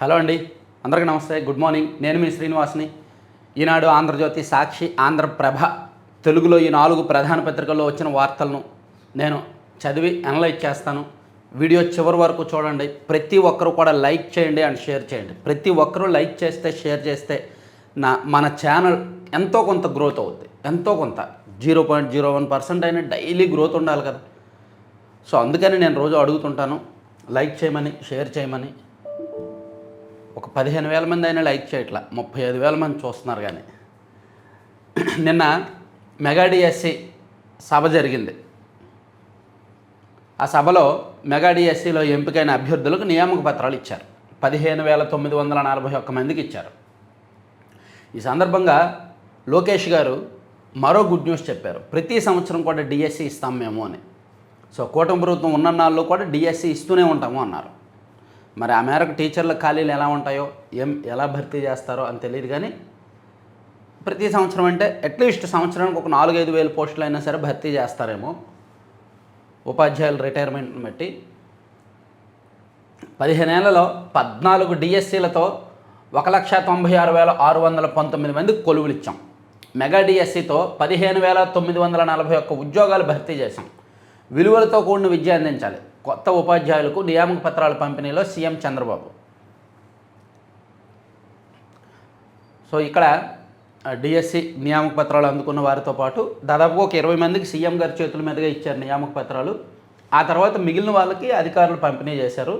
Hello అండి, అందరికీ నమస్తే, గుడ్ మార్నింగ్. నేను మీ శ్రీనివాస్ని. ఈనాడు, ఆంధ్రజ్యోతి, సాక్షి, ఆంధ్రప్రభ తెలుగులో ఈ 4 ప్రధాన పత్రికల్లో వచ్చిన వార్తలను నేను చదివి అనలైజ్ చేస్తాను. వీడియో చివరి వరకు చూడండి. ప్రతి ఒక్కరూ కూడా లైక్ చేయండి అండ్ షేర్ చేయండి. ప్రతి ఒక్కరూ లైక్ చేస్తే, షేర్ చేస్తే మన ఛానల్ ఎంతో కొంత గ్రోత్ అవుద్ది. ఎంతో కొంత 0.01% అయినా డైలీ గ్రోత్ ఉండాలి కదా. సో అందుకని నేను రోజు అడుగుతుంటాను, లైక్ చేయమని, షేర్ చేయమని. ఒక 15,000 మంది అయినా లైక్ చేయట్లా, 35,000 మంది చూస్తున్నారు. కానీ నిన్న మెగా డిఎస్సి సభ జరిగింది. ఆ సభలో మెగా డిఎస్సిలో ఎంపికైన అభ్యర్థులకు నియామక పత్రాలు ఇచ్చారు. 15,941 మందికి ఇచ్చారు. ఈ సందర్భంగా లోకేష్ గారు మరో గుడ్ న్యూస్ చెప్పారు. ప్రతి సంవత్సరం కూడా డిఎస్సి ఇస్తాం మేము అని. సో కూటమి ప్రభుత్వం ఉన్న నాళ్ళు కూడా డిఎస్సి ఇస్తూనే ఉంటాము అన్నారు. మరి ఆ మేరకు టీచర్ల ఖాళీలు ఎలా ఉంటాయో, ఎలా భర్తీ చేస్తారో అని తెలియదు. కానీ ప్రతి సంవత్సరం అంటే అట్లీస్ట్ సంవత్సరానికి ఒక 4-5 వేల పోస్టులు అయినా సరే భర్తీ చేస్తారేమో. ఉపాధ్యాయుల రిటైర్మెంట్ని బట్టి 15 ఏళ్లలో 14 డిఎస్సీలతో 1,96,619 మందికి కొలువులు ఇచ్చాం. మెగా డిఎస్సితో 15,941 ఉద్యోగాలు భర్తీ చేశాం. విలువలతో కూడిన విద్య అందించాలి. కొత్త ఉపాధ్యాయులకు నియామక పత్రాల పంపిణీలో సీఎం చంద్రబాబు. సో ఇక్కడ డిఎస్సి నియామక పత్రాలు అందుకున్న వారితో పాటు దాదాపుగా ఒక 20 మందికి సీఎం గారి చేతుల మీదుగా ఇచ్చారు నియామక పత్రాలు. ఆ తర్వాత మిగిలిన వాళ్ళకి అధికారులు పంపిణీ చేశారు.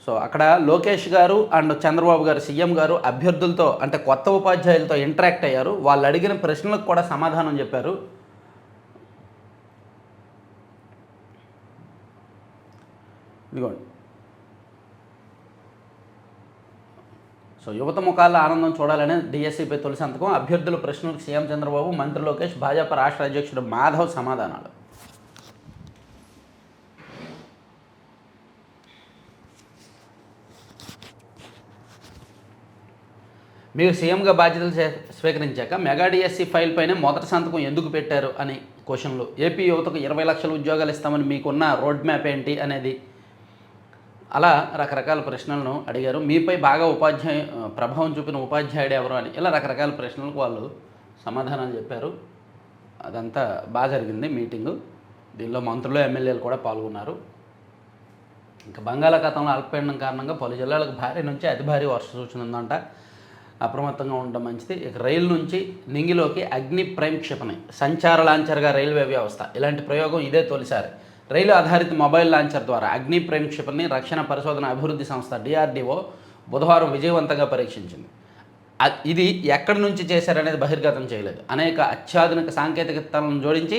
సో అక్కడ లోకేష్ గారు అండ్ చంద్రబాబు గారు, సీఎం గారు అభ్యర్థులతో, అంటే కొత్త ఉపాధ్యాయులతో ఇంటరాక్ట్ అయ్యారు. వాళ్ళు అడిగిన ప్రశ్నలకు కూడా సమాధానం చెప్పారు. ఇదిగోండి. సో యువత ముఖాల్లో ఆనందం చూడాలనే డిఎస్సిపై తొలి సంతకం. అభ్యర్థుల ప్రశ్నలకు సీఎం చంద్రబాబు, మంత్రి లోకేష్, భాజపా రాష్ట్ర అధ్యక్షుడు మాధవ్ సమాధానాలు. మీరు సీఎంగా బాధ్యతలు స్వీకరించాక మెగా డిఎస్సి ఫైల్ పైన మొదటి సంతకం ఎందుకు పెట్టారు అని క్వశ్చన్లు. ఏపీ యువతకు 20 లక్షల ఉద్యోగాలు ఇస్తామని మీకున్న రోడ్ మ్యాప్ ఏంటి అనేది, అలా రకరకాల ప్రశ్నలను అడిగారు. మీపై బాగా ప్రభావం చూపిన ఉపాధ్యాయుడు ఎవరు అని, ఇలా రకరకాల ప్రశ్నలకు వాళ్ళు సమాధానాలు చెప్పారు. అదంతా బాగా జరిగింది మీటింగు. దీనిలో మంత్రులు, ఎమ్మెల్యేలు కూడా పాల్గొన్నారు. ఇంకా బంగాళాఖాతంలో అల్పపీడనం కారణంగా పలు జిల్లాలకు భారీ నుంచి అతి భారీ వర్ష సూచన ఉందంట. అప్రమత్తంగా ఉండడం మంచిది. ఇక రైలు నుంచి నింగిలోకి అగ్ని ప్రైమ్ క్షిపణి, సంచార లాంచర్గా రైల్వే వ్యవస్థ. ఇలాంటి ప్రయోగం ఇదే తొలిసారి. రైలు ఆధారిత మొబైల్ లాంచర్ ద్వారా అగ్ని ప్రైమ్ క్షిపణిని రక్షణ పరిశోధన అభివృద్ధి సంస్థ DRDO బుధవారం విజయవంతంగా పరీక్షించింది. ఇది ఎక్కడి నుంచి చేశారనేది బహిర్గతం చేయలేదు. అనేక అత్యాధునిక సాంకేతికతలను జోడించి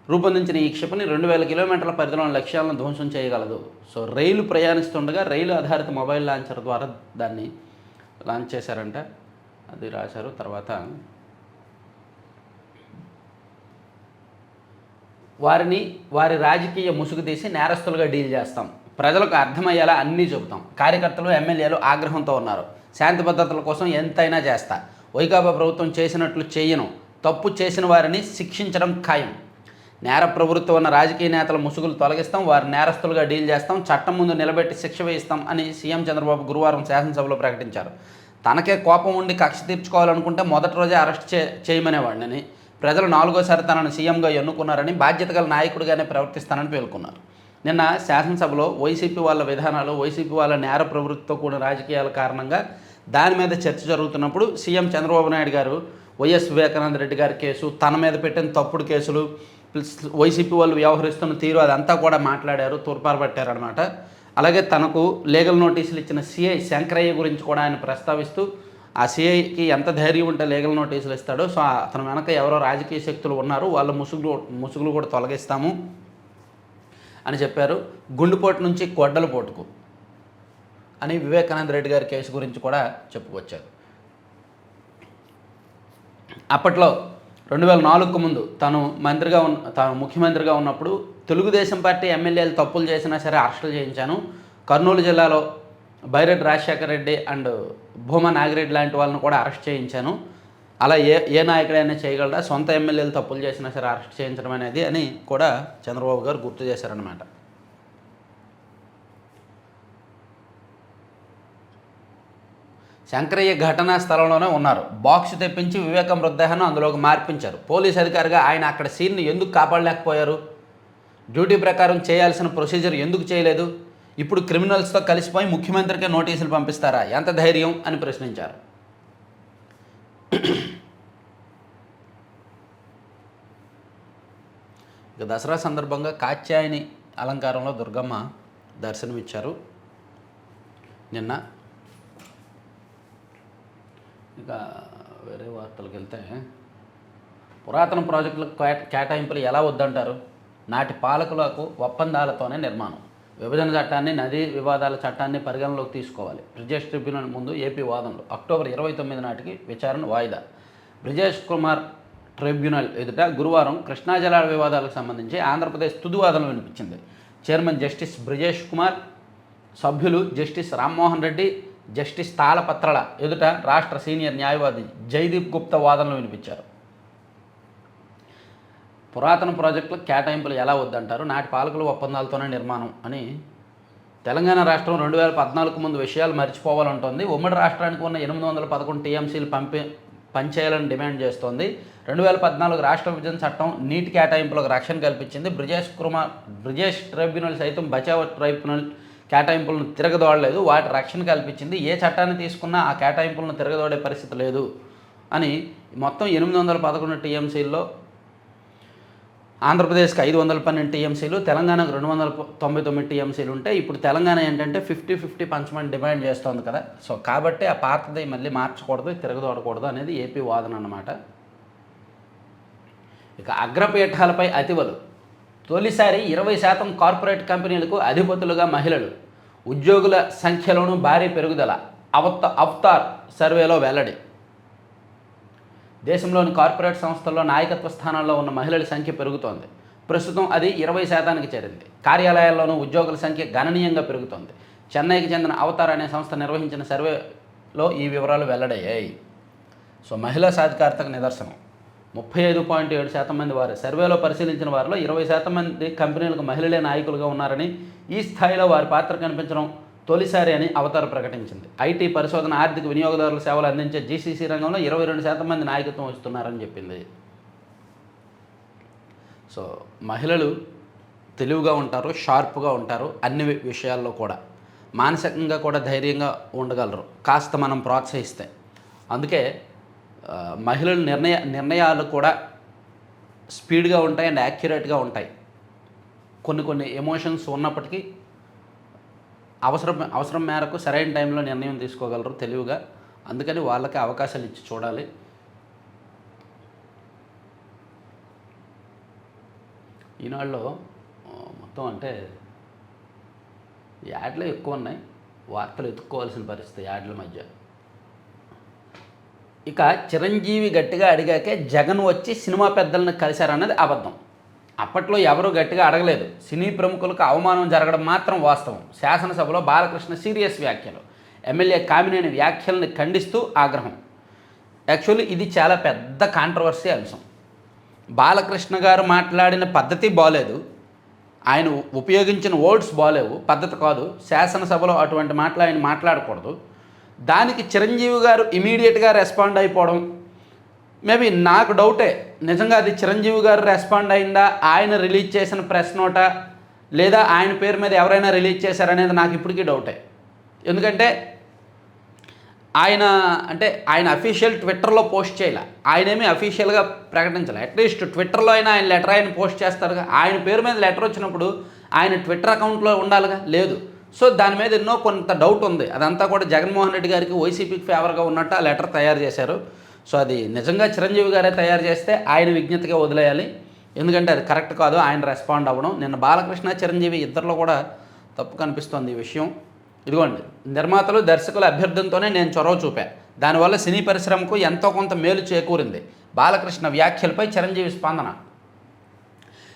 రూపొందించిన ఈ క్షిపణి 2,000 కిలోమీటర్ల పరిధిలోని లక్ష్యాలను ధ్వంసం చేయగలదు. సో రైలు ప్రయాణిస్తుండగా రైలు ఆధారిత మొబైల్ లాంచర్ ద్వారా దాన్ని లాంచ్ చేశారంట. అది రాశారు. తర్వాత వారి రాజకీయ ముసుగు తీసి నేరస్తులుగా డీల్ చేస్తాం. ప్రజలకు అర్థమయ్యేలా అన్నీ చెబుతాం. కార్యకర్తలు, ఎమ్మెల్యేలు ఆగ్రహంతో ఉన్నారు. శాంతి భద్రతల కోసం ఎంతైనా చేస్తా. వైకాపా ప్రభుత్వం చేసినట్లు చేయను. తప్పు చేసిన వారిని శిక్షించడం ఖాయం. నేర ప్రవృత్తి ఉన్న రాజకీయ నేతల ముసుగులు తొలగిస్తాం. వారి నేరస్తులుగా డీల్ చేస్తాం. చట్టం ముందు నిలబెట్టి శిక్ష వేయిస్తాం అని సీఎం చంద్రబాబు గురువారం శాసనసభలో ప్రకటించారు. తనకే కోపం ఉండి కక్ష తీర్చుకోవాలనుకుంటే మొదటి రోజే అరెస్ట్ చేయమనేవాడిని. ప్రజలు 4వసారి తనను సీఎంగా ఎన్నుకున్నారని, బాధ్యత గల నాయకుడిగానే ప్రవర్తిస్తానని పేర్కొన్నారు. నిన్న శాసనసభలో వైసీపీ వాళ్ళ విధానాలు, వైసీపీ వాళ్ళ నేర ప్రవృత్తితో కూడిన రాజకీయాల కారణంగా దాని మీద చర్చ జరుగుతున్నప్పుడు సీఎం చంద్రబాబు నాయుడు గారు వైఎస్ వివేకానంద రెడ్డి గారి కేసు, తన మీద పెట్టిన తప్పుడు కేసులు, వైసీపీ వాళ్ళు వ్యవహరిస్తున్న తీరు, అదంతా కూడా మాట్లాడారు, తూర్పారబట్టారనమాట. అలాగే తనకు లీగల్ నోటీసులు ఇచ్చిన సిఐ శంకరయ్య గురించి కూడా ఆయన ప్రస్తావిస్తూ, ఆ సిఐకి ఎంత ధైర్యం ఉంటే లీగల్ నోటీసులు ఇస్తాడో, సో అతను వెనక ఎవరో రాజకీయ శక్తులు ఉన్నారు, వాళ్ళ ముసుగులు కూడా తొలగిస్తాము అని చెప్పారు. గుండెపోటు నుంచి గొడ్డల పోటుకు అని వివేకానంద రెడ్డి గారి కేసు గురించి కూడా చెప్పుకొచ్చారు. అప్పట్లో 2004కు ముందు తాను ముఖ్యమంత్రిగా ఉన్నప్పుడు తెలుగుదేశం పార్టీ ఎమ్మెల్యేలు తప్పులు చేసినా సరే అరెస్టులు చేయించాను. కర్నూలు జిల్లాలో బైరెడ్డి రాజశేఖర రెడ్డి అండ్ భూమా నాగిరెడ్డి లాంటి వాళ్ళని కూడా అరెస్ట్ చేయించాను. అలా ఏ నాయకుడైనా చేయగలరా? సొంత ఎమ్మెల్యేలు తప్పులు చేసినా సరే అరెస్ట్ చేయించడం అనేది అని కూడా చంద్రబాబు గారు గుర్తు చేశారన్నమాట. శంకరయ్య ఘటనా స్థలంలోనే ఉన్నారు. బాక్స్ తెప్పించి వివేక మృతదేహాన్ని అందులోకి మార్పించారు. పోలీస్ అధికారిగా ఆయన అక్కడ సీన్ని ఎందుకు కాపాడలేకపోయారు? డ్యూటీ ప్రకారం చేయాల్సిన ప్రొసీజర్ ఎందుకు చేయలేదు? ఇప్పుడు క్రిమినల్స్తో కలిసిపోయి ముఖ్యమంత్రికే నోటీసులు పంపిస్తారా? ఎంత ధైర్యం అని ప్రశ్నించారు. ఇక దసరా సందర్భంగా కాత్యాయని అలంకారంలో దుర్గమ్మ దర్శనమిచ్చారు నిన్న. ఇక వేరే వార్తలకు వెళ్తే, పురాతన ప్రాజెక్టులకు కేటాయింపులు ఎలా వద్దంటారు? నాటి పాలకులకు ఒప్పందాలతోనే నిర్మాణం. విభజన చట్టాన్ని, నదీ వివాదాల చట్టాన్ని పరిగణలోకి తీసుకోవాలి. బ్రిజేష్ ట్రిబ్యునల్ ముందు ఏపీ వాదనలు. అక్టోబర్ 29 నాటికి విచారణ వాయిదా. బ్రిజేష్ కుమార్ ట్రిబ్యునల్ ఎదుట గురువారం కృష్ణా జలాల వివాదాలకు సంబంధించి ఆంధ్రప్రదేశ్ తుది వాదనలు వినిపించింది. చైర్మన్ జస్టిస్ బ్రిజేష్ కుమార్, సభ్యులు జస్టిస్ రామ్మోహన్ రెడ్డి, జస్టిస్ తాళపత్రల ఎదుట రాష్ట్ర సీనియర్ న్యాయవాది జైదీప్ గుప్తా వాదనలు వినిపించారు. పురాతన ప్రాజెక్టులకు కేటాయింపులు ఎలా వద్దంటారు? నాటి పాలకుల ఒప్పందాలతోనే నిర్మాణం అని. తెలంగాణ రాష్ట్రం 2014 ముందు విషయాలు మర్చిపోవాలంటోంది. ఉమ్మడి రాష్ట్రానికి ఉన్న 811 టీఎంసీలు పనిచేయాలని డిమాండ్ చేస్తోంది. 2014 రాష్ట్ర విభజన చట్టం నీటి కేటాయింపులకు రక్షణ కల్పించింది. బ్రిజేష్ ట్రైబ్యునల్ సైతం బచావ్ ట్రైబ్యునల్ కేటాయింపులను తిరగదోడలేదు, వాటి రక్షణ కల్పించింది. ఏ చట్టాన్ని తీసుకున్నా ఆ కేటాయింపులను తిరగదోడే పరిస్థితి లేదు అని. మొత్తం 811 టీఎంసీల్లో ఆంధ్రప్రదేశ్కి 512 టీఎంసీలు, తెలంగాణకు 299 టీఎంసీలు ఉంటే ఇప్పుడు తెలంగాణ ఏంటంటే 50-50 పంచమని డిమాండ్ చేస్తోంది కదా. సో కాబట్టి ఆ పాతది మళ్ళీ మార్చకూడదు, తిరగదోడకూడదు అనేది ఏపీ వాదన అన్నమాట. ఇక అగ్రపీఠాలపై అతివలు. తొలిసారి 20% కార్పొరేట్ కంపెనీలకు అధిపతులుగా మహిళలు. ఉద్యోగుల సంఖ్యలోనూ భారీ పెరుగుదల. అవతార్ సర్వేలో వెల్లడి. దేశంలోని కార్పొరేట్ సంస్థల్లో నాయకత్వ స్థానాల్లో ఉన్న మహిళల సంఖ్య పెరుగుతోంది. ప్రస్తుతం అది 20%కి చేరింది. కార్యాలయాల్లోనూ ఉద్యోగుల సంఖ్య గణనీయంగా పెరుగుతోంది. చెన్నైకి చెందిన అవతార్ అనే సంస్థ నిర్వహించిన సర్వేలో ఈ వివరాలు వెల్లడయ్యాయి. సో మహిళా సాధికారతకు నిదర్శనం. 35.7% మంది వారు. సర్వేలో పరిశీలించిన వారిలో 20% మంది కంపెనీలకు మహిళలే నాయకులుగా ఉన్నారని, ఈ స్థాయిలో వారి పాత్ర కనిపించడం తొలిసారి అని అవతార్ ప్రకటించింది. ఐటీ, పరిశోధన, ఆర్థిక వినియోగదారుల సేవలు అందించే జీసీసీ రంగంలో 22% మంది నాయకత్వం వస్తున్నారని చెప్పింది. సో మహిళలు తెలివిగా ఉంటారు, షార్ప్గా ఉంటారు, అన్ని విషయాల్లో కూడా మానసికంగా కూడా ధైర్యంగా ఉండగలరు కాస్త మనం ప్రోత్సహిస్తే. అందుకే మహిళల నిర్ణయాలు కూడా స్పీడ్గా ఉంటాయి అండ్ యాక్యురేట్గా ఉంటాయి. కొన్ని ఎమోషన్స్ ఉన్నప్పటికీ అవసరం మేరకు సరైన టైంలో నిర్ణయం తీసుకోగలరు తెలివిగా. అందుకని వాళ్ళకి అవకాశాలు ఇచ్చి చూడాలి. ఈనాడులో మొత్తం అంటే యాడ్లు ఎక్కువ ఉన్నాయి, వార్తలు ఎత్తుక్కోవాల్సిన పరిస్థితి యాడ్ల మధ్య. ఇక చిరంజీవి గట్టిగా అడిగాకే జగన్ వచ్చి సినిమా పెద్దలను కలిశారన్నది అబద్ధం. అప్పట్లో ఎవరూ గట్టిగా అడగలేదు. సినీ ప్రముఖులకు అవమానం జరగడం మాత్రం వాస్తవం. శాసనసభలో బాలకృష్ణ సీరియస్ వ్యాఖ్యలు. ఎమ్మెల్యే కామినేని వ్యాఖ్యలను ఖండిస్తూ ఆగ్రహం. యాక్చువల్లీ ఇది చాలా పెద్ద కాంట్రవర్సీ అంశం. బాలకృష్ణ గారు మాట్లాడిన పద్ధతి బాలేదు, ఆయన ఉపయోగించిన వర్డ్స్ బాలేవు, పద్ధతి కాదు. శాసనసభలో అటువంటి మాటలు ఆయన మాట్లాడకూడదు. దానికి చిరంజీవి గారు ఇమీడియట్గా రెస్పాండ్ అయిపోవడం, మేబీ నాకు డౌటే నిజంగా అది చిరంజీవి గారు రెస్పాండ్ అయిందా, ఆయన రిలీజ్ చేసిన ప్రెస్ నోటా, లేదా ఆయన పేరు మీద ఎవరైనా రిలీజ్ చేశారనేది నాకు ఇప్పటికీ డౌటే. ఎందుకంటే ఆయన అఫీషియల్ ట్విట్టర్లో పోస్ట్ చేయలే, ఆయనేమీ అఫీషియల్గా ప్రకటించలే. అట్లీస్ట్ ట్విట్టర్లో అయినా ఆయన లెటర్ ఆయన పోస్ట్ చేస్తారుగా. ఆయన పేరు మీద లెటర్ వచ్చినప్పుడు ఆయన ట్విట్టర్ అకౌంట్లో ఉండాలిగా, లేదు. సో దాని మీద ఎన్నో కొంత డౌట్ ఉంది. అదంతా కూడా జగన్మోహన్ రెడ్డి గారికి వైసీపీకి ఫేవర్గా ఉన్నట్టు ఆ లెటర్ తయారు చేశారు. సో అది నిజంగా చిరంజీవి గారే తయారు చేస్తే ఆయన విజ్ఞతగా వదిలేయాలి, ఎందుకంటే అది కరెక్ట్ కాదు ఆయన రెస్పాండ్ అవ్వడం. నిన్న బాలకృష్ణ, చిరంజీవి ఇద్దరిలో కూడా తప్పు కనిపిస్తోంది ఈ విషయం. ఇదిగోండి, నిర్మాతలు, దర్శకుల అభ్యర్థనతోనే నేను చొరవ చూపా, దానివల్ల సినీ పరిశ్రమకు ఎంతో కొంత మేలు చేకూరింది. బాలకృష్ణ వ్యాఖ్యలపై చిరంజీవి స్పందన.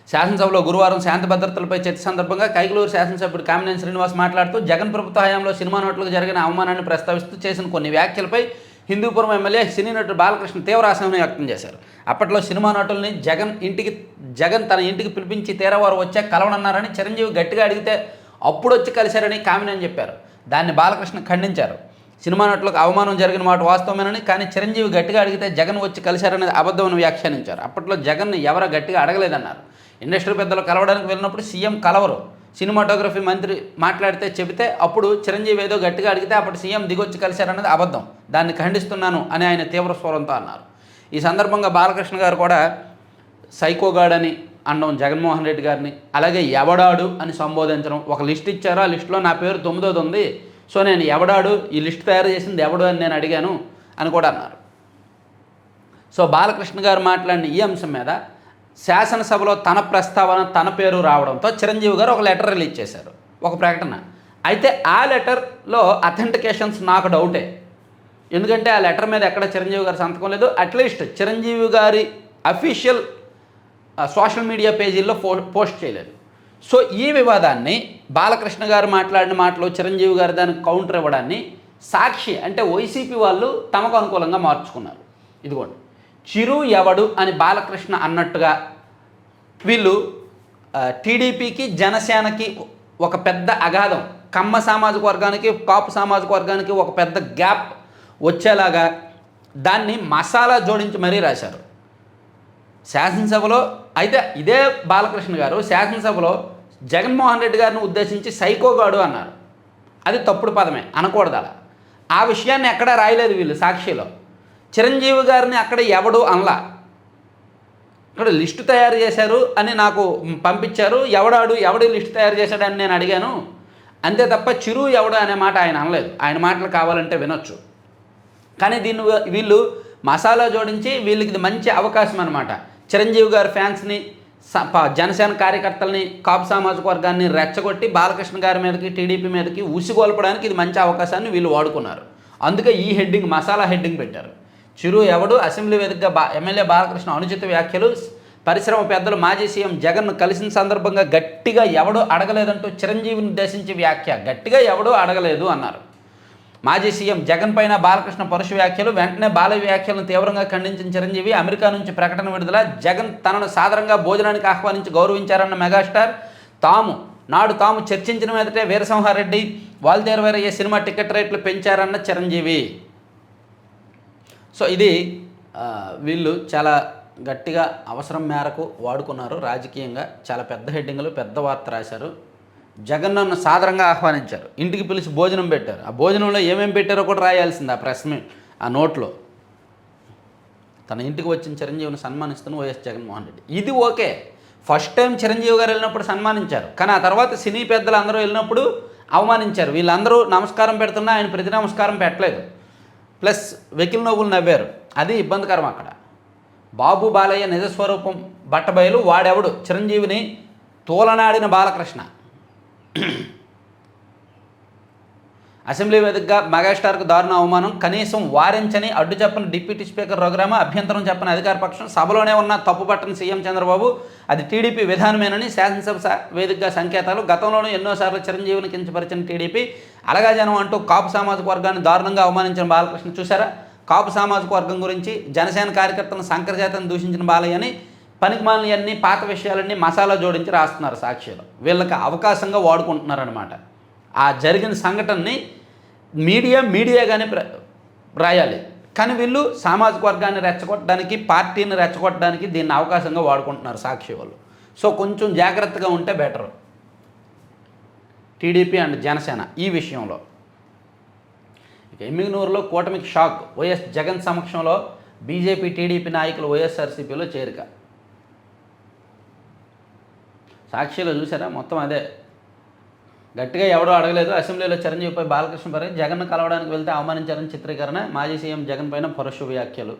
శాసనసభలో గురువారం శాంతి భద్రతలపై చర్చ సందర్భంగా కైకలూరు శాసనసభ్యుడు కామినేని శ్రీనివాస్ మాట్లాడుతూ జగన్ ప్రభుత్వ హయాంలో సినిమా నటులకు జరిగిన అవమానాన్ని ప్రస్తావిస్తూ చేసిన కొన్ని వ్యాఖ్యలపై హిందూపురం ఎమ్మెల్యే సినీ నటుడు బాలకృష్ణ తీవ్ర అసహనం వ్యక్తం చేశారు. అప్పట్లో సినిమా నటుల్ని జగన్ తన ఇంటికి పిలిపించి తీరవారు వచ్చే కలవనన్నారని, చిరంజీవి గట్టిగా అడిగితే అప్పుడు వచ్చి కలిశారని కామినేని చెప్పారు. దాన్ని బాలకృష్ణ ఖండించారు. సినిమా నటులకు అవమానం జరిగిన మాట వాస్తవమేనని, కానీ చిరంజీవి గట్టిగా అడిగితే జగన్ వచ్చి కలిశారనేది అబద్ధమని వ్యాఖ్యానించారు. అప్పట్లో జగన్ ఎవరో గట్టిగా అడగలేదన్నారు. ఇండస్ట్రీ పెద్దలు కలవడానికి వెళ్ళినప్పుడు సీఎం కలవరు, సినిమాటోగ్రఫీ మంత్రి మాట్లాడితే చెబితే అప్పుడు చిరంజీవి ఏదో గట్టిగా అడిగితే అప్పుడు సీఎం దిగొచ్చి కలిశారన్నది అబద్ధం, దాన్ని ఖండిస్తున్నాను అని ఆయన తీవ్ర స్వరంతో అన్నారు. ఈ సందర్భంగా బాలకృష్ణ గారు కూడా సైకోగాడని అనడం జగన్మోహన్ రెడ్డి గారిని, అలాగే ఎవడాడు అని సంబోధించడం. ఒక లిస్ట్ ఇచ్చారు, ఆ లిస్టులో నా పేరు 9వ ఉంది, సో నేను ఎవడాడు, ఈ లిస్ట్ తయారు చేసింది ఎవడు అని నేను అడిగాను అని కూడా అన్నారు. సో బాలకృష్ణ గారు మాట్లాడిన ఈ అంశం మీద శాసనసభలో తన ప్రస్తావన తన పేరు రావడంతో చిరంజీవి గారు ఒక లెటర్ రిలీజ్ చేశారు, ఒక ప్రకటన. అయితే ఆ లెటర్లో అథెంటికేషన్స్ నాకు డౌటే, ఎందుకంటే ఆ లెటర్ మీద ఎక్కడ చిరంజీవి గారు సంతకం లేదు. అట్లీస్ట్ చిరంజీవి గారి అఫీషియల్ సోషల్ మీడియా పేజీల్లో పోస్ట్ చేయలేదు. సో ఈ వివాదాన్ని బాలకృష్ణ గారు మాట్లాడిన మాటలో చిరంజీవి గారు దానికి కౌంటర్ ఇవ్వడాన్ని సాక్షి అంటే వైసీపీ వాళ్ళు తమకు అనుకూలంగా మార్చుకున్నారు. ఇదిగోండి, చిరు ఎవడు అని బాలకృష్ణ అన్నట్టుగా వీళ్ళు టీడీపీకి జనసేనకి ఒక పెద్ద అగాధం, కమ్మ సామాజిక వర్గానికి కాపు సామాజిక వర్గానికి ఒక పెద్ద గ్యాప్ వచ్చేలాగా దాన్ని మసాలా జోడించి మరీ రాశారు శాసనసభలో. అయితే ఇదే బాలకృష్ణ గారు శాసనసభలో జగన్మోహన్ రెడ్డి గారిని ఉద్దేశించి సైకోగాడు అన్నారు. అది తప్పుడు పదమే, అనకూడదు అలా. ఆ విషయాన్ని ఎక్కడా రాయలేదు వీళ్ళు సాక్షిలో. చిరంజీవి గారిని అక్కడ ఎవడు అనలా, ఇక్కడ లిస్టు తయారు చేశారు అని నాకు పంపించారు, ఎవడి లిస్టు తయారు చేశాడని నేను అడిగాను అంతే తప్ప చిరు ఎవడు అనే మాట ఆయన అనలేదు. ఆయన మాటలు కావాలంటే వినొచ్చు, కానీ దీన్ని వీళ్ళు మసాలా జోడించి వీళ్ళకి ఇది మంచి అవకాశం అనమాట. చిరంజీవి గారి ఫ్యాన్స్ని, జనసేన కార్యకర్తల్ని, కాపు సామాజిక వర్గాన్ని రెచ్చగొట్టి బాలకృష్ణ గారి మీదకి టీడీపీ మీదకి ఉసిగొల్పడానికి ఇది మంచి అవకాశాన్ని వీళ్ళు వాడుకున్నారు. అందుకే ఈ హెడ్డింగ్, మసాలా హెడ్డింగ్ పెట్టారు. చిరు ఎవడు, అసెంబ్లీ వేదికగా ఎమ్మెల్యే బాలకృష్ణ అనుచిత వ్యాఖ్యలు, పరిశ్రమ పెద్దలు మాజీ సీఎం జగన్ కలిసిన సందర్భంగా గట్టిగా ఎవడూ అడగలేదంటూ చిరంజీవిని ఉద్దేశించి వ్యాఖ్య, గట్టిగా ఎవడూ అడగలేదు అన్నారు. మాజీ సీఎం జగన్ పైన బాలకృష్ణ పరుష వ్యాఖ్యలు, వెంటనే బాల వ్యాఖ్యలను తీవ్రంగా ఖండించిన చిరంజీవి అమెరికా నుంచి ప్రకటన విడుదల, జగన్ తనను సాదరంగా భోజనానికి ఆహ్వానించి గౌరవించారన్న మెగాస్టార్, తాము చర్చించిన మీదటే వీరసింహారెడ్డి వాల్తేరు వీరయ్య సినిమా టికెట్ రేట్లు పెంచారన్న చిరంజీవి. సో ఇది వీళ్ళు చాలా గట్టిగా అవసరం మేరకు వాడుకున్నారు రాజకీయంగా. చాలా పెద్ద హెడ్డింగ్లు, పెద్ద వార్త రాశారు. జగన్ నన్ను సాదరంగా ఆహ్వానించారు, ఇంటికి పిలిచి భోజనం పెట్టారు. ఆ భోజనంలో ఏమేమి పెట్టారో కూడా రాయాల్సింది ఆ ప్రెస్ మీట్, ఆ నోట్లో. తన ఇంటికి వచ్చిన చిరంజీవిని సన్మానిస్తున్న వైఎస్ జగన్మోహన్ రెడ్డి. ఇది ఓకే, ఫస్ట్ టైం చిరంజీవి గారు వెళ్ళినప్పుడు సన్మానించారు, కానీ ఆ తర్వాత సినీ పెద్దలు అందరూ వెళ్ళినప్పుడు అవమానించారు. వీళ్ళందరూ నమస్కారం పెడుతున్నా ఆయన ప్రతి నమస్కారం పెట్టలేదు, ప్లస్ వెకిల్ నవ్వులు నవ్వారు. అది ఇబ్బందికరం అక్కడ. బాబు బాలయ్య నిజస్వరూపం బట్టబయలు, వాడెవడు చిరంజీవిని తోలనాడిన బాలకృష్ణ. అసెంబ్లీ వేదికగా మెగాస్టార్కు దారుణ అవమానం, కనీసం వారించని అడ్డు చెప్పని డిప్యూటీ స్పీకర్ రఘురామ, అభ్యంతరం చెప్పని అధికార పక్షం, సభలోనే ఉన్న తప్పుపట్టని సీఎం చంద్రబాబు, అది టీడీపీ విధానమేనని శాసనసభ వేదికగా సంకేతాలు. గతంలోనూ ఎన్నోసార్లు చిరంజీవిని కించపరిచిన టీడీపీ, అలగా జనం అంటూ కాపు సామాజిక వర్గాన్ని దారుణంగా అవమానించిన బాలకృష్ణ. చూసారా, కాపు సామాజిక వర్గం గురించి జనసేన కార్యకర్తలను శంకరజాతని దూషించిన బాలయ్యని, పనికిమాలినవన్నీ పాత విషయాలన్నీ మసాలా జోడించి రాస్తున్నారు సాక్షిలో. వీళ్ళకి అవకాశంగా వాడుకుంటున్నారనమాట. ఆ జరిగిన సంఘటనని మీడియాగానే రాయాలి, కానీ వీళ్ళు సామాజిక వర్గాన్ని రెచ్చగొట్టడానికి, పార్టీని రెచ్చగొట్టడానికి దీన్ని అవకాశంగా వాడుకుంటున్నారు సాక్షి వాళ్ళు. సో కొంచెం జాగ్రత్తగా ఉంటే బెటర్ టీడీపీ అండ్ జనసేన ఈ విషయంలో. ఇక ఎమ్మిగనూరులో కూటమికి షాక్, వైఎస్ జగన్ సమక్షంలో బీజేపీ టీడీపీ నాయకులు వైఎస్ఆర్సీపీలో చేరిక. సాక్షిలో చూసారా, మొత్తం అదే. గట్టిగా ఎవడో అడగలేదు, అసెంబ్లీలో చిరంజీవిపై బాలకృష్ణ పై జగన్ను కలవడానికి వెళ్తే అవమానించారని చిత్రీకరణ, మాజీ సీఎం జగన్ పైన పరుష వ్యాఖ్యలు.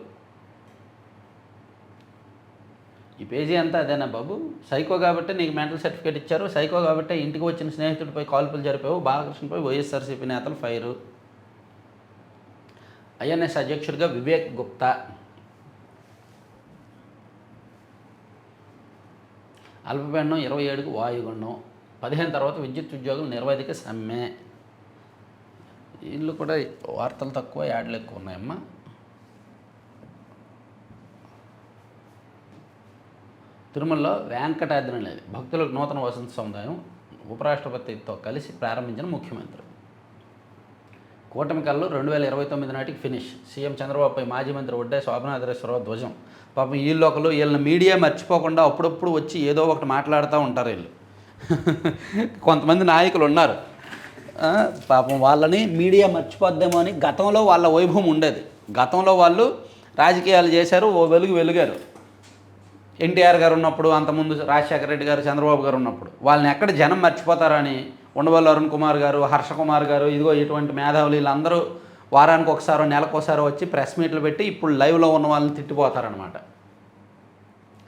ఈ పేజీ అంతా అదేనా బాబు? సైకో కాబట్టి నీకు మెంటల్ సర్టిఫికేట్ ఇచ్చారు, సైకో కాబట్టి ఇంటికి వచ్చిన స్నేహితుడిపై కాల్పులు జరిపావు, బాలకృష్ణపై వైఎస్ఆర్సీపీ నేతలు ఫైరు. ఐఎన్ఎస్ అధ్యక్షుడిగా వివేక్ గుప్తా, అల్పపీడనం 27కు వాయుగుండం, 15 తర్వాత విద్యుత్ ఉద్యోగులు నిరవధిక సమ్మె. వీళ్ళు కూడా వార్తలు తక్కువ, యాడ్లు ఎక్కువ ఉన్నాయమ్మా. తిరుమలలో వెంకటాద్రి అనేది భక్తులకు నూతన వసంత సముదాయం ఉపరాష్ట్రపతితో కలిసి ప్రారంభించిన ముఖ్యమంత్రి. కూటమి కళ్ళు 2029 నాటికి ఫినిష్. సీఎం చంద్రబాబుపై మాజీ మంత్రి ఒడ్డే శోభనాద్రేశ్వరరావు ధ్వజం. పాపం వీళ్ళని మీడియా మర్చిపోకుండా అప్పుడప్పుడు వచ్చి ఏదో ఒకటి మాట్లాడుతూ ఉంటారు వీళ్ళు. కొంతమంది నాయకులు ఉన్నారు, పాపం వాళ్ళని మీడియా మర్చిపోద్దేమో అని. గతంలో వాళ్ళ వైభవం ఉండేది. గతంలో వాళ్ళు రాజకీయాలు చేశారు, ఓ వెలుగారు. ఎన్టీఆర్ గారు ఉన్నప్పుడు, అంతకుముందు రాజశేఖర రెడ్డి గారు, చంద్రబాబు గారు ఉన్నప్పుడు వాళ్ళని ఎక్కడ జనం మర్చిపోతారని ఉండవల్లి అరుణ్ కుమార్ గారు, హర్ష కుమార్ గారు, ఇదిగో ఇటువంటి మేధావులు వీళ్ళందరూ వారానికి ఒకసారో నెలకోసారో వచ్చి ప్రెస్ మీట్లు పెట్టి ఇప్పుడు లైవ్లో ఉన్న వాళ్ళని తిట్టిపోతారనమాట.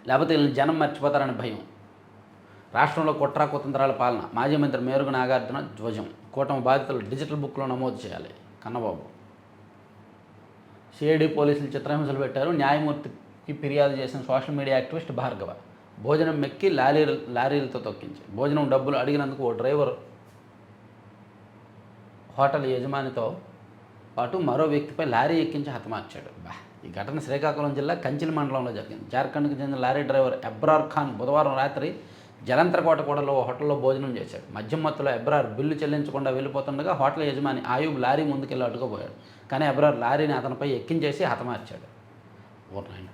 లేకపోతే వీళ్ళని జనం మర్చిపోతారని భయం. రాష్ట్రంలో కుట్ర కుతంత్రాల పాలన. మాజీ మంత్రి మేరుగు నాగార్జున ధ్వజం. కూటమి బాధితులు డిజిటల్ బుక్లో నమోదు చేయాలి. కన్నబాబు. సిఐడి పోలీసులు చిత్రహింసలు పెట్టారు. న్యాయమూర్తికి ఫిర్యాదు చేసిన సోషల్ మీడియా యాక్టివిస్ట్ భార్గవ. భోజనం మెక్కి లారీలతో తొక్కించి భోజనం డబ్బులు అడిగినందుకు ఓ డ్రైవర్ హోటల్ యజమానితో పాటు మరో వ్యక్తిపై లారీ ఎక్కించి హతమార్చాడు. ఈ ఘటన శ్రీకాకుళం జిల్లా కంచిలి మండలంలో జరిగింది. జార్ఖండ్కి చెందిన లారీ డ్రైవర్ ఎబ్రార్ ఖాన్ బుధవారం రాత్రి జలంతరకోట కూడలో హోటల్లో భోజనం చేశాడు. మద్యం మత్తులో ఎబ్రార్ బిల్లు చెల్లించకుండా వెళ్ళిపోతుండగా హోటల్ యజమాని ఆయూబ్ లారీ ముందుకెళ్ళి అడ్డుకోబోయాడు. కానీ ఎబ్రార్ లారీని అతనిపై ఎక్కించేసి హతమార్చాడు. ఊర్నాయన.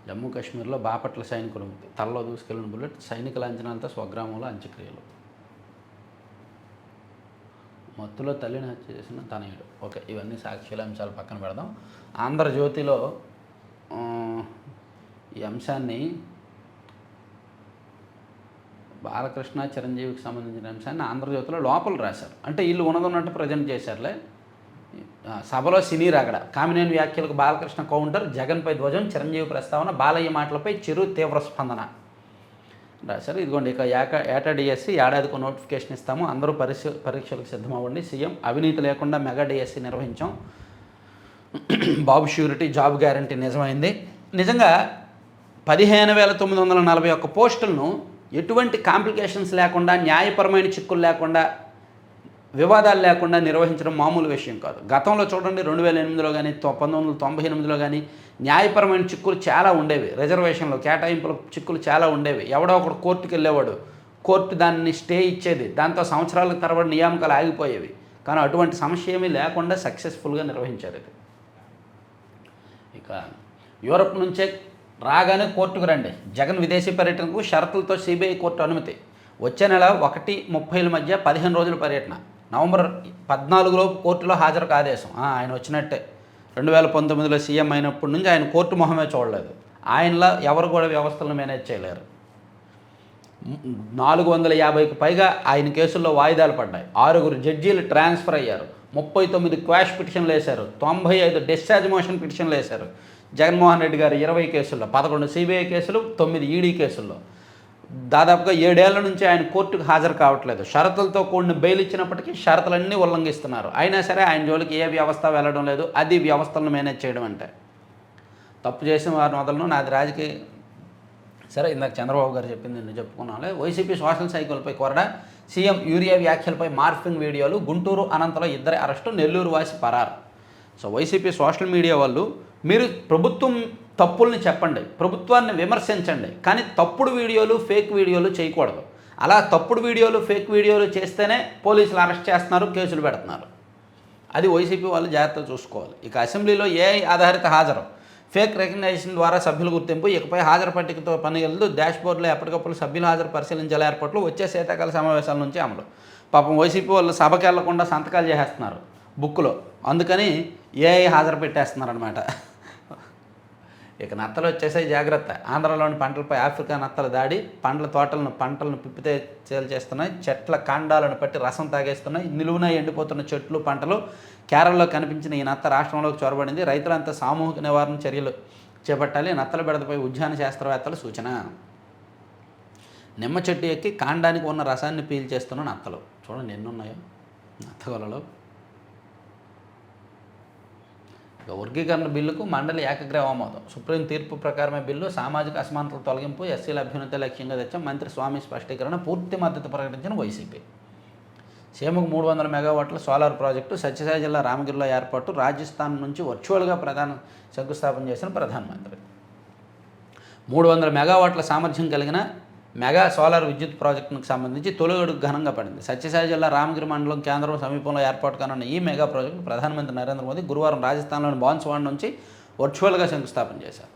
జమ్మూ కాశ్మీర్లో బాపట్ల సైనికులు తలలో దూసుకెళ్లిన బుల్లెట్. సైనికుల అంచనాలతో స్వగ్రామంలో అంత్యక్రియలు. మత్తులో తల్లిని హత్య చేసిన తనయుడు. ఓకే, ఇవన్నీ సాక్షుల అంశాలు పక్కన పెడదాం. ఆంధ్రజ్యోతిలో ఈ అంశాన్ని బాలకృష్ణ చిరంజీవికి సంబంధించిన అంశాన్ని ఆంధ్రజ్యోతిలో లోపల రాశారు. అంటే వీళ్ళు ఉన్నదన్నట్టు ప్రజెంట్ చేశారులే. సభలో సినీ రగడ. కామినేని వ్యాఖ్యలకు బాలకృష్ణ కౌంటర్. జగన్పై ధ్వజం. చిరంజీవి ప్రస్తావన. బాలయ్య మాటలపై చిరు తీవ్ర స్పందన రాశారు. ఇదిగోండి, ఇక ఏటా డిఎస్సి ఏడాదికి నోటిఫికేషన్ ఇస్తాము, అందరూ పరీక్షలకు సిద్ధమవ్వండి. సీఎం. అవినీతి లేకుండా మెగా డిఎస్సి నిర్వహించాం. బాబు ష్యూరిటీ జాబ్ గ్యారంటీ నిజమైంది. నిజంగా 15,941 పోస్టులను ఎటువంటి కాంప్లికేషన్స్ లేకుండా, న్యాయపరమైన చిక్కులు లేకుండా, వివాదాలు లేకుండా నిర్వహించడం మామూలు విషయం కాదు. గతంలో చూడండి, 2008లో కానీ 1998లో కానీ న్యాయపరమైన చిక్కులు చాలా ఉండేవి. రిజర్వేషన్లో కేటాయింపుల చిక్కులు చాలా ఉండేవి. ఎవడో ఒకడు కోర్టుకు వెళ్ళేవాడు, కోర్టు దాన్ని స్టే ఇచ్చేది. దాంతో సంవత్సరాల తరబడి నియామకాలు ఆగిపోయేవి. కానీ అటువంటి సమస్య ఏమీ లేకుండా సక్సెస్ఫుల్గా నిర్వహించారు ఇది. ఇక యూరప్ నుంచే రాగానే కోర్టుకు రండి. జగన్ విదేశీ పర్యటనకు షరతులతో సిబిఐ కోర్టు అనుమతి. వచ్చే నెల 1-30 మధ్య 15 రోజుల పర్యటన. నవంబర్ 14లోపు కోర్టులో హాజరుకు ఆదేశం. ఆయన వచ్చినట్టే. 2019లో సీఎం అయినప్పటి నుంచి ఆయన కోర్టు మొహమే చూడలేదు. ఆయనలా ఎవరు కూడా వ్యవస్థలను మేనేజ్ చేయలేరు. 450కి పైగా ఆయన కేసుల్లో వాయిదాలు పడ్డాయి. 6 జడ్జీలు ట్రాన్స్ఫర్ అయ్యారు. 39 క్వాష్ పిటిషన్లు వేశారు. 95 డిశ్చార్జ్ మోషన్ పిటిషన్లు వేశారు. జగన్మోహన్ రెడ్డి గారు 20 కేసుల్లో, 11 సిబిఐ కేసులు, 9 ఈడీ కేసుల్లో. దాదాపుగా 7 ఏళ్ల నుంచి ఆయన కోర్టుకు హాజరు కావట్లేదు. షరతులతో కూడిన బెయిల్ ఇచ్చినప్పటికీ షరతులన్నీ ఉల్లంఘిస్తున్నారు. అయినా సరే ఆయన జోలికి ఏ వ్యవస్థ వెళ్ళడం లేదు. అది వ్యవస్థలను మేనేజ్ చేయడం అంటే. తప్పు చేసిన వారిని వదలను, నాది రాజకీయ. సరే, ఇందాక చంద్రబాబు గారు చెప్పింది నేను చెప్పుకున్నాలే. వైసీపీ సోషల్ సైకిల్పై కొరడా. సీఎం యూరియా వ్యాఖ్యలపై మార్ఫింగ్ వీడియోలు. గుంటూరు అనంతలో 2 అరెస్టు. నెల్లూరు వాసి పరారు. సో వైసీపీ సోషల్ మీడియా వాళ్ళు, మీరు ప్రభుత్వం తప్పుల్ని చెప్పండి, ప్రభుత్వాన్ని విమర్శించండి, కానీ తప్పుడు వీడియోలు, ఫేక్ వీడియోలు చేయకూడదు. అలా తప్పుడు వీడియోలు, ఫేక్ వీడియోలు చేస్తేనే పోలీసులు అరెస్ట్ చేస్తున్నారు, కేసులు పెడుతున్నారు. అది వైసీపీ వాళ్ళు జాగ్రత్తగా చూసుకోవాలి. ఇక అసెంబ్లీలో ఏఐ ఆధారిత హాజరు. ఫేక్ రికగ్నైజేషన్ ద్వారా సభ్యుల గుర్తింపు. ఇకపై హాజరు పట్టికతో పని గలదు. డాష్బోర్డులో ఎప్పటికప్పుడు సభ్యుల హాజరు పరిశీలించాలి. ఏర్పాట్లు వచ్చే శీతాకాల సమావేశాల నుంచి అమలు. పాపం వైసీపీ వాళ్ళు సభకి వెళ్లకుండా సంతకాలు చేసేస్తున్నారు బుక్లో, అందుకని ఏఐ హాజరు పెట్టేస్తున్నారనమాట. ఇక నత్తలు వచ్చేసాయి, జాగ్రత్త. ఆంధ్రలోని పంటలపై ఆఫ్రికా నత్తల దాడి. పంటలను పిప్పితే చేస్తున్నాయి. చెట్ల కాండాలను పట్టి రసం తాగేస్తున్నాయి. నిలువున ఎండిపోతున్న చెట్లు, పంటలు. కేరళలో కనిపించిన ఈ నత్త రాష్ట్రంలోకి చొరబడింది. రైతులంతా సామూహిక నివారణ చర్యలు చేపట్టాలి. నత్తల బెడదపై ఉద్యాన శాస్త్రవేత్తల సూచన. నిమ్మ చెట్టు ఎక్కి కాండానికి ఉన్న రసాన్ని పీల్చేస్తున్న నత్తలు. చూడండి ఎన్నున్నాయో నత్తగొలలో. వర్గీకరణ బిల్లుకు మండలి ఏకగ్రీవ ఆమోదం. సుప్రీం తీర్పు ప్రకారమే బిల్లు. సామాజిక అసమానతల తొలగింపు, ఎస్సీల అభ్యున్నతి లక్ష్యంగా తెచ్చాం. మంత్రి స్వామి స్పష్టీకరణ. పూర్తి మద్దతు ప్రకటించిన వైసీపీ. సీఎంకు 300 మెగావాట్ల సోలార్ ప్రాజెక్టు. సత్యసాయి జిల్లా రామగిరిలో ఏర్పాటు. రాజస్థాన్ నుంచి వర్చువల్గా శంకుస్థాపన చేసిన ప్రధానమంత్రి. 300 మెగావాట్ల సామర్థ్యం కలిగిన మెగా సోలార్ విద్యుత్ ప్రాజెక్టుకు సంబంధించి తొలి అడుగు ఘనంగా పడింది. సత్యసాయి జిల్లా రామగిరి మండలం కేంద్రం సమీపంలో ఏర్పాటు కానున్న ఈ మెగా ప్రాజెక్టు ప్రధానమంత్రి నరేంద్ర మోదీ గురువారం రాజస్థాన్లోని బాన్స్వాడ నుంచి వర్చువల్గా శంకుస్థాపన చేశారు.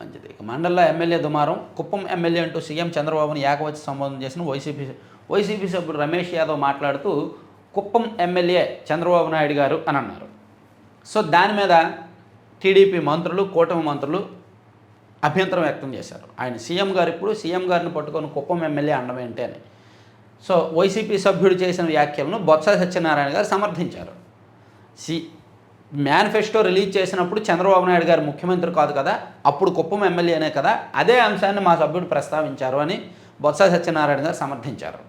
మంచిది. ఇక మండలంలో ఎమ్మెల్యే దుమారం. కుప్పం ఎమ్మెల్యే అంటూ సీఎం చంద్రబాబును ఏకవచన సంబోధన చేసిన వైసీపీ సభ్యుడు రమేష్ యాదవ్ మాట్లాడుతూ కుప్పం ఎమ్మెల్యే చంద్రబాబు నాయుడు గారు అని అన్నారు. సో దాని మీద టీడీపీ మంత్రులు, కూటమి మంత్రులు అభ్యంతరం వ్యక్తం చేశారు. ఆయన సీఎం గారు ఇప్పుడు సీఎం గారిని పట్టుకొని కుప్పం ఎమ్మెల్యే అనడం ఏంటి అని. సో వైసీపీ సభ్యుడు చేసిన వ్యాఖ్యలను బొత్స సత్యనారాయణ గారు సమర్థించారు. మేనిఫెస్టో రిలీజ్ చేసినప్పుడు చంద్రబాబు నాయుడు గారు ముఖ్యమంత్రి కాదు కదా, అప్పుడు కుప్పం ఎమ్మెల్యేనే కదా, అదే అంశాన్ని మా సభ్యుడు ప్రస్తావించారు అని బొత్స సత్యనారాయణ గారు సమర్థించారు.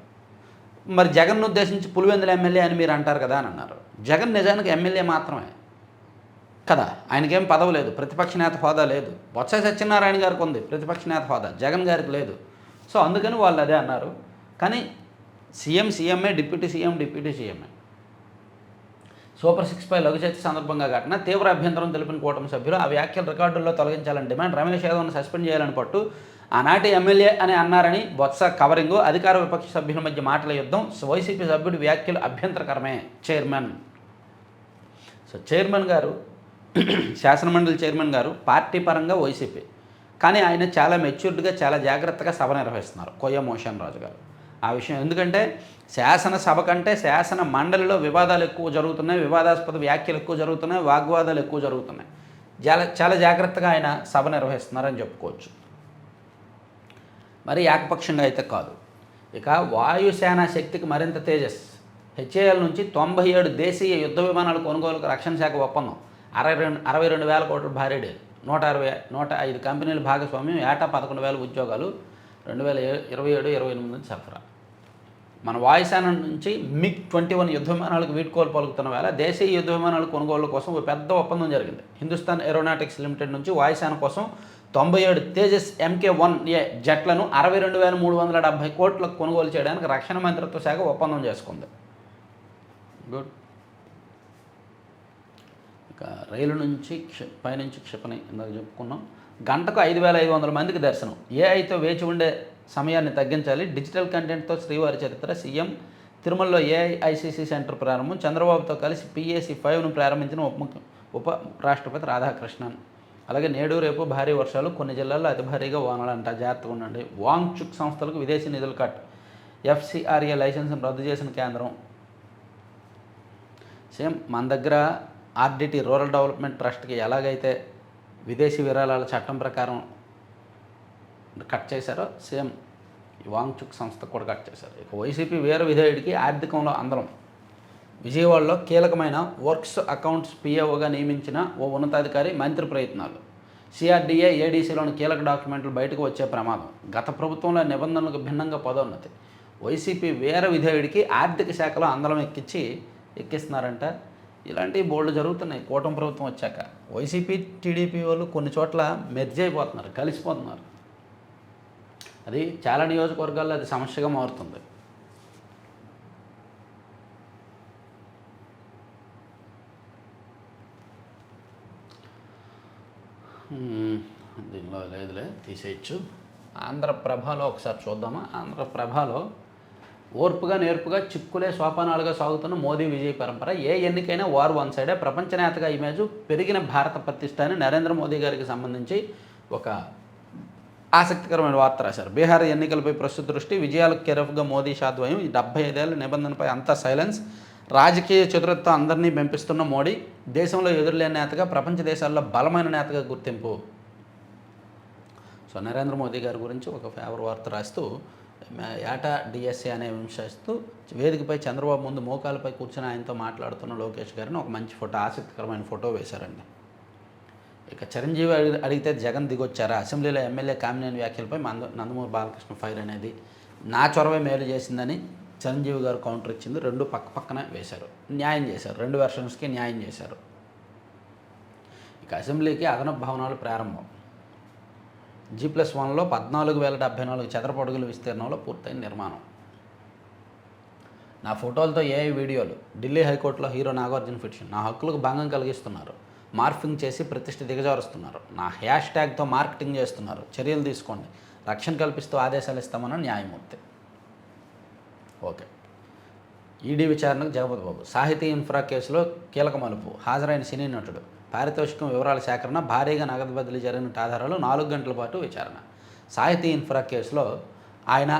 మరి జగన్ను ఉద్దేశించి పులివెందుల ఎమ్మెల్యే అని మీరు అంటారు కదా అని అన్నారు. జగన్ నిజానికి ఎమ్మెల్యే మాత్రమే కదా, ఆయనకేం పదవి లేదు, ప్రతిపక్ష నేత హోదా లేదు. బొత్స సత్యనారాయణ గారికి ఉంది ప్రతిపక్ష నేత హోదా, జగన్ గారికి లేదు. సో అందుకని వాళ్ళు అదే అన్నారు. కానీ సీఎంఏ, డిప్యూటీ సీఎంఏ. సూపర్ 6పై లఘుచేతి సందర్భంగా ఘటన తీవ్ర అభ్యంతరం తెలిపిన కూటమి సభ్యులు ఆ వ్యాఖ్యలు రికార్డుల్లో తొలగించాలని డిమాండ్. రమేష్ యాదవ్ను సస్పెండ్ చేయాలని పట్టు. ఆనాటి ఎమ్మెల్యే అని అన్నారని బొత్స కవరింగు. అధికార విపక్ష సభ్యుల మధ్య మాటల యుద్ధం. వైసీపీ సభ్యుడి వ్యాఖ్యలు అభ్యంతరకరమే. చైర్మన్ గారు శాసనమండలి చైర్మన్ గారు పార్టీ పరంగా వైసీపీ, కానీ ఆయన చాలా మెచ్యూర్డ్గా చాలా జాగ్రత్తగా సభ నిర్వహిస్తున్నారు కొయ్య మోషన్ రాజు గారు. ఆ విషయం ఎందుకంటే శాసనసభ కంటే శాసన మండలిలో వివాదాలు ఎక్కువ జరుగుతున్నాయి, వివాదాస్పద వ్యాఖ్యలు ఎక్కువ జరుగుతున్నాయి, వాగ్వాదాలు ఎక్కువ జరుగుతున్నాయి. చాలా జాగ్రత్తగా ఆయన సభ నిర్వహిస్తున్నారని చెప్పుకోవచ్చు. మరి ఏకపక్షంగా అయితే కాదు. ఇక వాయుసేన శక్తికి మరింత తేజస్. హెచ్ఏఎల్ నుంచి 97 దేశీయ యుద్ధ విమానాల కొనుగోలుకు రక్షణ శాఖ ఒప్పందం. 62,000 కోట్ల భారీ డీల్. 105 కంపెనీల భాగస్వామ్యం. ఏటా 11,000 ఉద్యోగాలు. 2027-28 నుంచి సరఫరా. మన వాయుసేన నుంచి MiG-21 యుద్ధ విమానాలకు వీడ్కోలు పలుకుతున్న వేళ దేశీయ యుద్ధ విమానాల కొనుగోలు కోసం ఒక పెద్ద ఒప్పందం జరిగింది. హిందుస్థాన్ ఏరోనాటిక్స్ లిమిటెడ్ నుంచి వాయుసేన కోసం 97 తేజస్ MK-1A జెట్లను 62,370 కోట్లకు కొనుగోలు చేయడానికి రక్షణ మంత్రిత్వ శాఖ ఒప్పందం చేసుకుంది. గుడ్. ఇక రైలు నుంచి పైనుంచి క్షిపణి ఇందాక చెప్పుకున్నాం. గంటకు 5,500 మందికి దర్శనం. ఏఐతో వేచి ఉండే సమయాన్ని తగ్గించాలి. డిజిటల్ కంటెంట్తో శ్రీవారి చరిత్ర. సీఎం తిరుమలలో ఏఐఐసిసి సెంటర్ ప్రారంభం. చంద్రబాబుతో కలిసి PAC-5ను ప్రారంభించిన ఉప రాష్ట్రపతి రాధాకృష్ణన్. అలాగే నేడు రేపు భారీ వర్షాలు, కొన్ని జిల్లాల్లో అతి భారీగా వానలు అంట, జాగ్రత్తగా ఉండండి. వాంగ్చుక్ సంస్థలకు విదేశీ నిధులు కట్. FCRA లైసెన్స్ను రద్దు చేసిన కేంద్రం. సేమ్ మన దగ్గర RDT రూరల్ డెవలప్మెంట్ ట్రస్ట్కి ఎలాగైతే విదేశీ విరాళాల చట్టం ప్రకారం కట్ చేశారో సేమ్ ఈ వాంగ్చుక్ సంస్థకు కూడా కట్ చేశారు. ఇక వైసీపీ వీర విధేయుడికి ఆర్థికంలో అందలం. విజయవాడలో కీలకమైన వర్క్స్ అకౌంట్స్ PAOగా నియమించిన ఓ ఉన్నతాధికారి మంత్రి ప్రయత్నాలు. CRDA ADCలోని కీలక డాక్యుమెంట్లు బయటకు వచ్చే ప్రమాదం. గత ప్రభుత్వంలో నిబంధనలకు భిన్నంగా పదోన్నతి. వైసీపీ వీర విధేయుడికి ఆర్థిక శాఖలో అందలం ఎక్కిస్తున్నారంట. ఇలాంటివి బోల్డ్ జరుగుతున్నాయి. కూటమి ప్రభుత్వం వచ్చాక వైసీపీ టీడీపీ వాళ్ళు కొన్ని చోట్ల మెర్జ్ అయిపోతున్నారు, కలిసిపోతున్నారు. అది చాలా నియోజకవర్గాల్లో అది సమస్యగా మారుతుంది. దీనిలో లేదులే, తీసేయచ్చు. ఆంధ్రప్రభలో ఒకసారి చూద్దామా. ఆంధ్రప్రభలో ఓర్పుగా నేర్పుగా చిక్కులే సోపానాలుగా సాగుతున్న మోదీ విజయ పరంపర. ఏ ఎన్నికైనా వార్ వన్ సైడే. ప్రపంచ నేతగా ఇమేజు పెరిగిన భారత ప్రతిష్ట అని నరేంద్ర మోదీ గారికి సంబంధించి ఒక ఆసక్తికరమైన వార్త రాశారు. బీహార్ ఎన్నికలపై ప్రస్తుత దృష్టి. విజయాలకు కెరఫ్గా మోదీ షాద్వయం. ఈ 75 ఏళ్ల నిబంధనపై అంతా సైలెన్స్. రాజకీయ చతురత్వం అందరినీ పెంపిస్తున్న మోడీ దేశంలో ఎదురులేని నేతగా, ప్రపంచ దేశాల్లో బలమైన నేతగా గుర్తింపు. సో నరేంద్ర మోదీ గారి గురించి ఒక ఫేవర్ వార్త రాస్తూ ఏటా DSA అనే విమర్శిస్తూ వేదికపై చంద్రబాబు ముందు మోకాలపై కూర్చొని ఆయనతో మాట్లాడుతున్న లోకేష్ గారిని ఒక మంచి ఫోటో, ఆసక్తికరమైన ఫోటో వేశారండి. ఇక చిరంజీవి అడిగితే జగన్ దిగొచ్చారా. అసెంబ్లీలో ఎమ్మెల్యే కామినేని వ్యాఖ్యలపై నందమూరి బాలకృష్ణ ఫైర్ అనేది నా చొరవే మేలు చేసిందని చిరంజీవి గారు కౌంటర్ ఇచ్చింది. రెండు పక్కనే వేశారు, న్యాయం చేశారు. 2 వెర్షన్స్కి న్యాయం చేశారు. ఇక అసెంబ్లీకి అదనపు భవనాలు ప్రారంభం. G+1లో 14,074 చదరపు అడుగుల విస్తీర్ణంలో పూర్తయిన నిర్మాణం. నా ఫోటోలతో AI వీడియోలు. ఢిల్లీ హైకోర్టులో హీరో నాగార్జున పిటిషన్. నా హక్కులకు భంగం కలిగిస్తున్నారు, మార్ఫింగ్ చేసి ప్రతిష్ఠ దిగజారుస్తున్నారు, నా హ్యాష్ ట్యాగ్తో మార్కెటింగ్ చేస్తున్నారు, చర్యలు తీసుకోండి. రక్షణ కల్పిస్తూ ఆదేశాలు ఇస్తామన్న న్యాయమూర్తి. ఓకే. ఈడీ విచారణకు జగపతి బాబు. సాహితీ ఇన్ఫ్రా కేసులో కీలక మలుపు. హాజరైన సినీ నటుడు. పారితోషికం వివరాల సేకరణ, భారీగా నగదు బదిలీ జరిగిన ఆధారాలు, 4 గంటల పాటు విచారణ. సాహితీ ఇన్ఫ్రా కేసులో ఆయన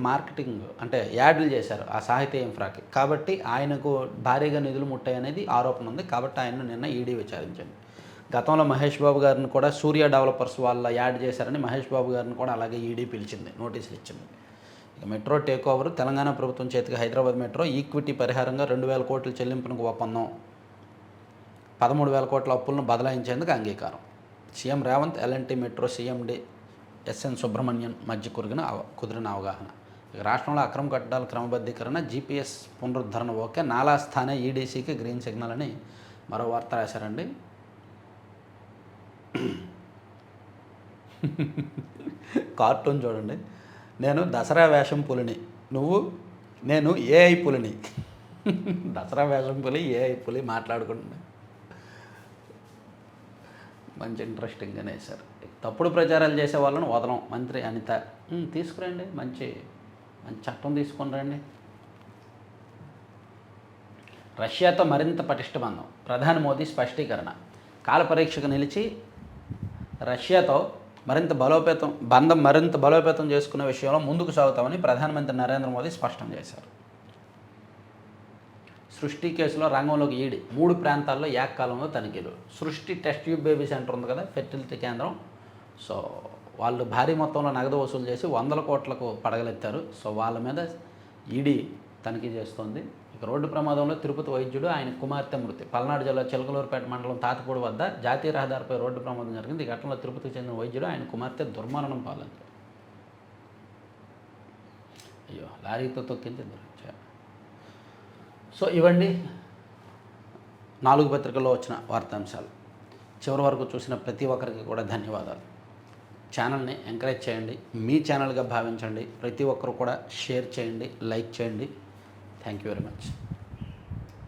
మార్కెటింగ్ అంటే యాడ్లు చేశారు ఆ సాహితీ ఇన్ఫ్రాకి, కాబట్టి ఆయనకు భారీగా నిధులు ముట్టాయనేది ఆరోపణ ఉంది. కాబట్టి ఆయన్ను నిన్న ఈడీ విచారించింది. గతంలో మహేష్ బాబు గారిని కూడా సూర్య డెవలపర్స్ వాళ్ళ యాడ్ చేశారని మహేష్ బాబు గారిని కూడా అలాగే ఈడీ పిలిచింది, నోటీసులు ఇచ్చింది. ఇక మెట్రో టేక్ ఓవర్. తెలంగాణ ప్రభుత్వం చేతికి హైదరాబాద్ మెట్రో. ఈక్విటీ పరిహారంగా 2,000 కోట్ల చెల్లింపునకు ఒప్పందం. 13,000 కోట్ల అప్పులను బదలాయించేందుకు అంగీకారం. CM Revanth LNT metro CMD SN Subrahmanyan మధ్య కుదిరిన అవగాహన. ఇక రాష్ట్రంలో అక్రమ కట్టడాల క్రమబద్ధీకరణ, జీపీఎస్ పునరుద్ధరణ ఓకే. నాలా స్థానే ఈడీసీకి గ్రీన్ సిగ్నల్ అని మరో వార్త రాశారండి. కార్టూన్ చూడండి. నేను దసరా వేషం పులిని, నేను ఏఐ పులిని. దసరా వేషం పులి, ఏఐ పులి మాట్లాడుకుంటున్నా. మంచి ఇంట్రెస్టింగ్గానే వేశారు. తప్పుడు ప్రచారాలు చేసే వాళ్ళని వదలం. మంత్రి అనిత. తీసుకురండి, మంచి చట్టం తీసుకొని రండి. రష్యాతో మరింత పటిష్ట బంధం. ప్రధాని మోదీ స్పష్టీకరణ. కాల పరీక్షకు నిలిచి రష్యాతో మరింత బలోపేతం చేసుకునే విషయంలో ముందుకు సాగుతామని ప్రధానమంత్రి నరేంద్ర మోదీ స్పష్టం చేశారు. సృష్టి కేసులో రంగంలోకి ఈడీ. 3 ప్రాంతాల్లో ఏకకాలంలో తనిఖీలు. సృష్టి టెస్ట్ ట్యూబ్ బేబీ సెంటర్ ఉంది కదా, ఫెర్టిలిటీ కేంద్రం. సో వాళ్ళు భారీ మొత్తంలో నగదు వసూలు చేసి 100 కోట్లకు పడగలెత్తారు. సో వాళ్ళ మీద ఈడీ తనిఖీ చేస్తోంది. ఇక రోడ్డు ప్రమాదంలో తిరుపతి వైద్యుడు, ఆయన కుమార్తె మృతి. పల్నాడు జిల్లా చిలకలూరుపేట మండలం తాతిపూడి వద్ద జాతీయ రహదారిపై రోడ్డు ప్రమాదం జరిగింది. ఈ ఘటనలో తిరుపతికి చెందిన వైద్యుడు, ఆయన కుమార్తె దుర్మరణం పాలైంది. అయ్యో, లారీతో తొక్కింది. సో ఇవండి 4 పత్రికల్లో వచ్చిన వార్తాంశాలు. చివరి వరకు చూసిన ప్రతి ఒక్కరికి కూడా ధన్యవాదాలు. ఛానల్ని ఎంకరేజ్ చేయండి, మీ ఛానల్గా భావించండి. ప్రతి ఒక్కరు కూడా షేర్ చేయండి, లైక్ చేయండి. Thank you very much.